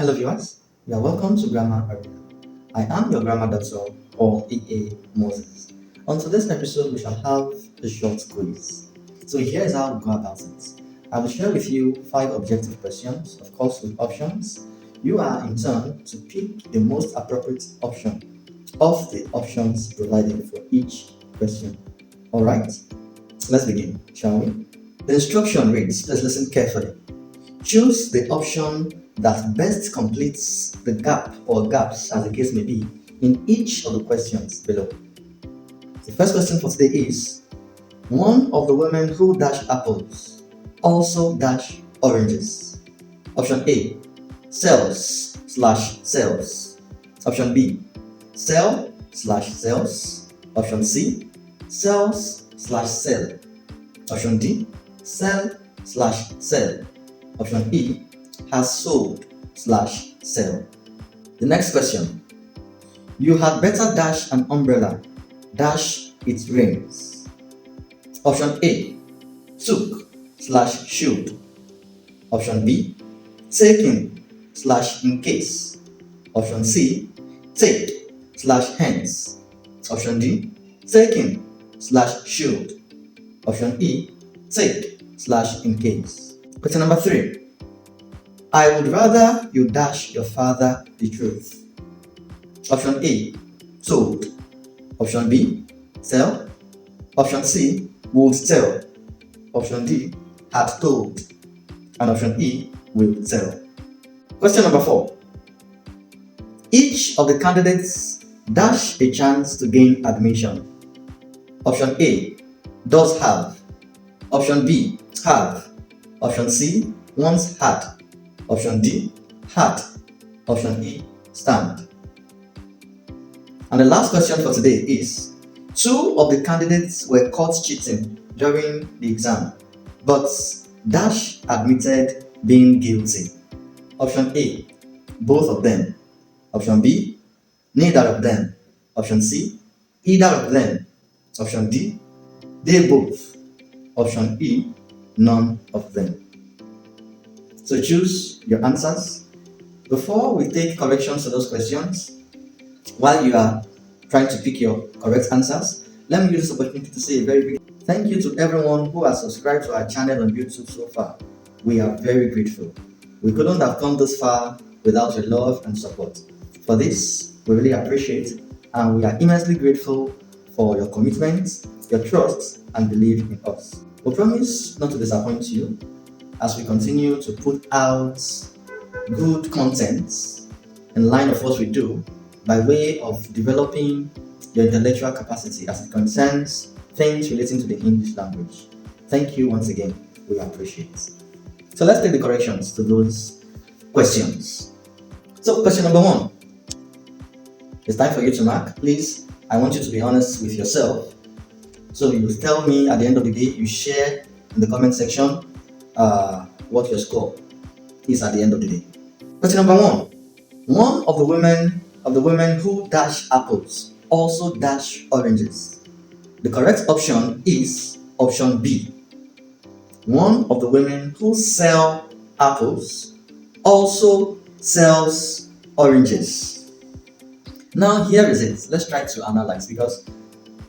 Hello viewers, you are welcome to Grammar Arena. I am your grammar doctor or EA Moses. On today's episode, we shall have a short quiz. So here is how we go about it. I will share with you 5 objective questions, of course with options. You are in turn to pick the most appropriate option of the options provided for each question. Alright, let's begin, shall we? The instruction reads, please listen carefully. Choose the option that best completes the gap or gaps, as the case may be, in each of the questions below. The first question for today is, one of the women who dash apples also dash oranges. Option A, sells/sells. Option B, sell/sells. Option C, sells/sell. Option D, sell/sell. Option E, has sold/sell. The next question. You had better dash an umbrella, dash it rains. Option A, took/should. Option B, taking/in case. Option C, take/hence. Option D, taking/should. Option E, take/in case. Question number 3. I would rather you dash your father the truth. Option A, told. Option B, tell. Option C, would tell. Option D, had told. And option E, will tell. Question number 4. Each of the candidates dash a chance to gain admission. Option A, does have. Option B, have. Option C, once had. Option D, had. Option E, stand. And the last question for today is, 2 of the candidates were caught cheating during the exam, but dash admitted being guilty. Option A, both of them. Option B, neither of them. Option C, either of them. Option D, they both. Option E, none of them. So choose your answers. Before we take corrections to those questions, while you are trying to pick your correct answers, let me use this opportunity to say a very big thank you to everyone who has subscribed to our channel on YouTube so far. We are very grateful. We couldn't have come this far without your love and support. For this, we really appreciate it, and we are immensely grateful for your commitment, your trust, and belief in us. We promise not to disappoint you as we continue to put out good content in line of what we do by way of developing your intellectual capacity as it concerns things relating to the English language. Thank you once again. We appreciate it. So let's take the corrections to those questions. So question number 1. It's time for you to mark. Please, I want you to be honest with yourself. So you tell me at the end of the day, you share in the comment section what your score is at the end of the day. Question number 1. One of the women who dash apples also dash oranges. The correct option is option B. One of the women who sell apples also sells oranges. Now here is it. Let's try to analyze, because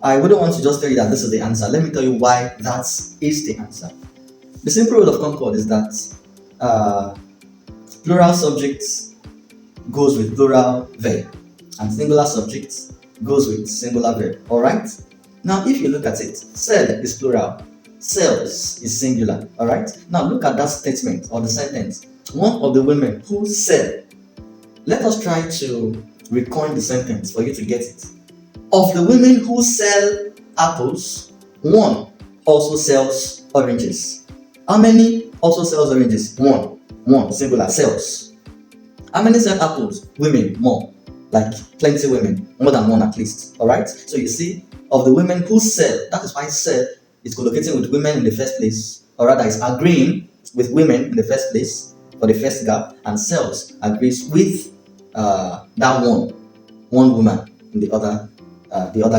I wouldn't want to just tell you that this is the answer. Let me tell you why that is the answer. The simple rule of concord is that plural subjects goes with plural verb, and singular subjects goes with singular verb. Alright? Now if you look at it, sell is plural, sells is singular. Alright? Now look at that statement or the sentence. One of the women who sell. Let us try to recoin the sentence for you to get it. Of the women who sell apples, one also sells oranges. How many also sells oranges? One, singular, sells. How many sell apples? Women, more. Like plenty women, more than one at least. Alright? So you see, of the women who sell, that is why sell is collocating with women in the first place, or rather is agreeing with women in the first place for the first gap, and sells agrees with that one woman in the other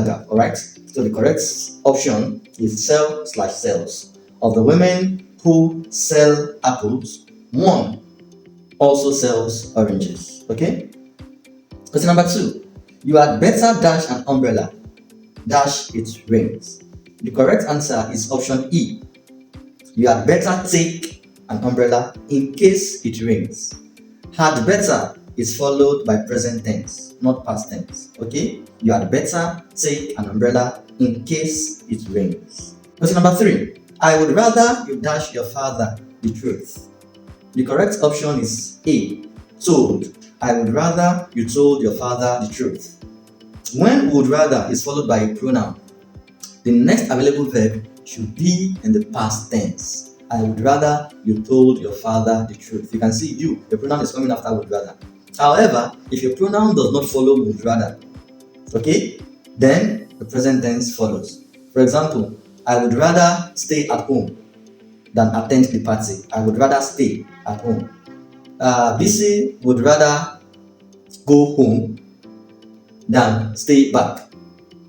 gap. Alright? So the correct option is sell/sells. Of the women who sell apples, one also sells oranges. Okay? Question number 2. You had better dash an umbrella, dash it rains. The correct answer is option E. You had better take an umbrella in case it rains. Had better is followed by present tense, not past tense. Okay? You had better take an umbrella in case it rains. Question number 3. I would rather you dash your father the truth. The correct option is A. Told. I would rather you told your father the truth. When would rather is followed by a pronoun, the next available verb should be in the past tense. I would rather you told your father the truth. You can see you, the pronoun is coming after would rather. However, if your pronoun does not follow would rather, okay, then the present tense follows. For example, I would rather stay at home than attend the party. I would rather stay at home. BC would rather go home than stay back.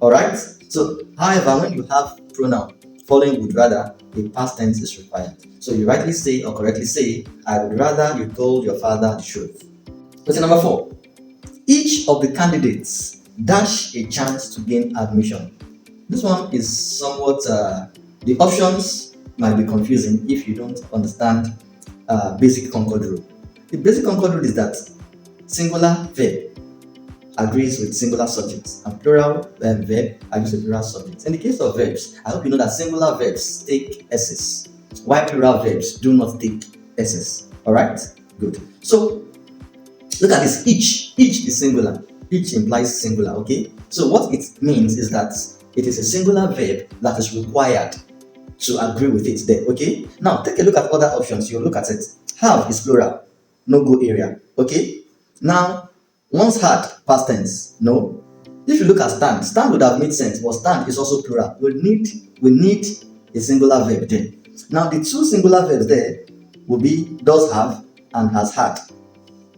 Alright? So, however, when you have pronoun following would rather, a past tense is required. So you rightly say or correctly say, I would rather you told your father the truth. Question number 4. Each of the candidates dash a chance to gain admission. This one is somewhat, the options might be confusing if you don't understand basic Concord rule. The basic Concord rule is that singular verb agrees with singular subjects and plural verb agrees with plural subjects. In the case of verbs, I hope you know that singular verbs take S's, while plural verbs do not take S's. Alright? Good. So, look at this. Each is singular. Each implies singular, okay? So what it means is that it is a singular verb that is required to agree with it there, okay? Now, take a look at other options. You look at it. Have is plural, no go area, okay? Now, once had, past tense, no. If you look at stand would have made sense, but stand is also plural. We need a singular verb there. Now, the two singular verbs there will be does have and has had.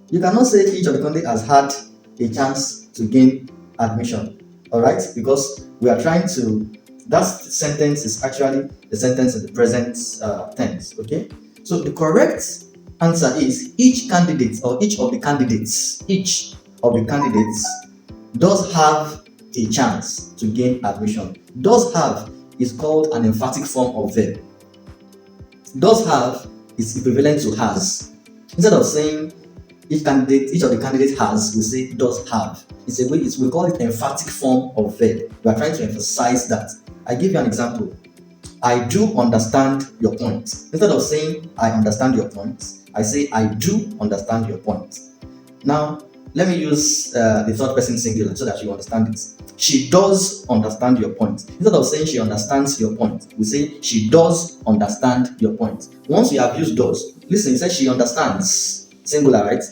You cannot say each of the candidates has had a chance to gain admission, alright? Because we are trying to, that sentence is actually the sentence in the present tense, okay? So the correct answer is each candidate or each of the candidates does have a chance to gain admission. Does have is called an emphatic form of verb. Does have is equivalent to has. Instead of saying each of the candidates has, we say does have. We call it emphatic form of verb. We are trying to emphasize that. I give you an example. I do understand your point. Instead of saying I understand your point, I say I do understand your point. Now, let me use the third person singular so that you understand it. She does understand your point. Instead of saying she understands your point, we say she does understand your point. Once you have used does, listen, you said she understands, singular, right?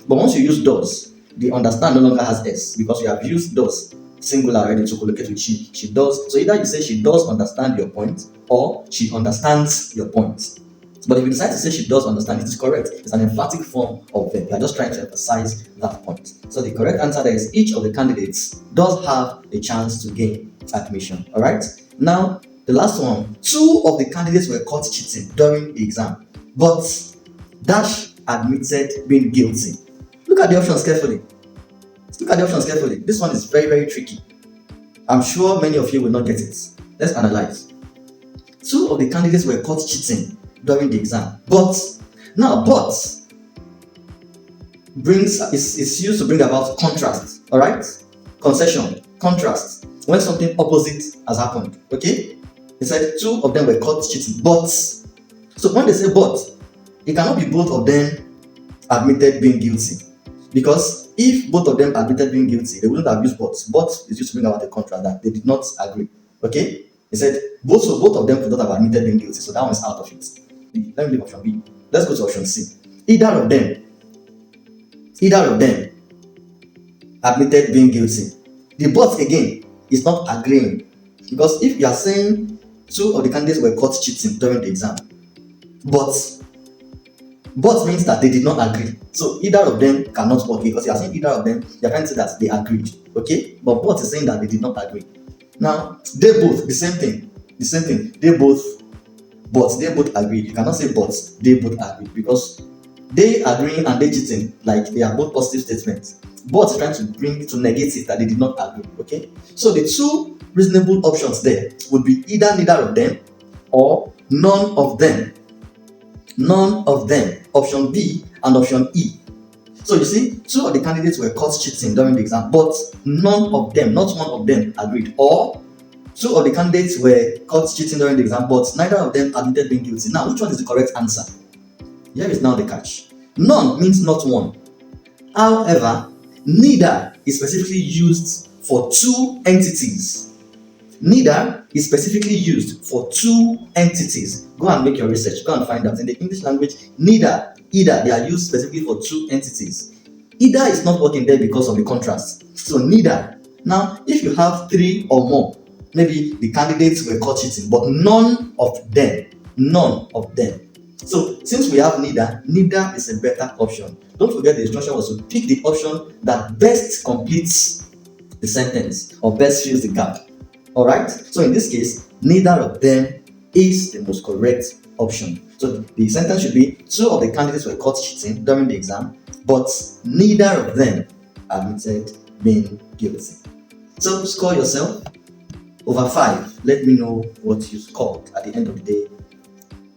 But once you use does, the understand no longer has S because you have used does, singular already to collocate with she. She does. So either you say she does understand your point or she understands your point. But if you decide to say she does understand, it is correct. It's an emphatic form of verb. You are just trying to emphasize that point. So the correct answer there is each of the candidates does have a chance to gain admission. Alright? Now, the last one. 2 of the candidates were caught cheating during the exam, but dash admitted being guilty. Look at the options carefully. This one is very, very tricky. I'm sure many of you will not get it. Let's analyze. 2 of the candidates were caught cheating during the exam, but is used to bring about contrast. All right, concession, contrast. When something opposite has happened, okay. It said 2 of them were caught cheating, but. So when they say but, it cannot be both of them admitted being guilty, because if both of them admitted being guilty, they wouldn't have used but. But is used to bring about a contrast that they did not agree. Okay, he said both of them could not have admitted being guilty, so that one is out of it. Let me leave option B. Let's go to option C. Either of them admitted being guilty. The but again is not agreeing, because if you are saying 2 of the candidates were caught cheating during the exam, but means that they did not agree. So either of them cannot work, because you are saying either of them, you are trying to say that they agreed. Okay, but is saying that they did not agree. Now they both the same thing. They both agreed. You cannot say but they both agreed, because They agreeing and they cheating, like they are both positive statements, but trying to bring to negate it that they did not agree. Okay, so the two reasonable options there would be either neither of them or none of them. None of them. Option B and option E. So you see, two of the candidates were caught cheating during the exam, but none of them, not one of them, agreed. Or two of the candidates were caught cheating during the exam, but neither of them admitted being guilty. Now, which one is the correct answer? Here is now the catch. None means not one. However, neither is specifically used for two entities. Neither is specifically used for two entities. Go and make your research. Go and find out. In the English language, neither, either, they are used specifically for two entities. Either is not working there because of the contrast. So neither. Now, if you have three or more, maybe the candidates were caught cheating, but none of them. So since we have neither is a better option. Don't forget the instruction was to pick the option that best completes the sentence or best fills the gap. Alright? So in this case, neither of them is the most correct option. So the sentence should be two of the candidates were caught cheating during the exam, but neither of them admitted being guilty. So score yourself over 5. Let me know what you scored at the end of the day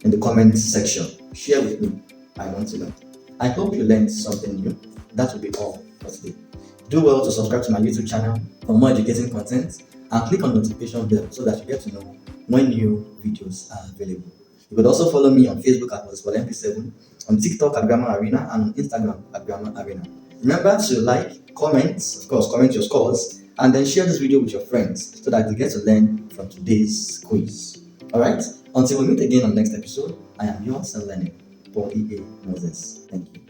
in the comment section. Share with me. I want to know. I hope you learned something new. That will be all for today. Do well to subscribe to my YouTube channel for more educating content and click on the notification bell so that you get to know when new videos are available. You could also follow me on Facebook at MP7, on TikTok at Grammar Arena, and on Instagram at Grammar Arena. Remember to like, comment, of course, comment your scores, and then share this video with your friends so that you get to learn from today's quiz. Alright? Until we meet again on the next episode, I am yours and learning, Paul E.A. Moses. Thank you.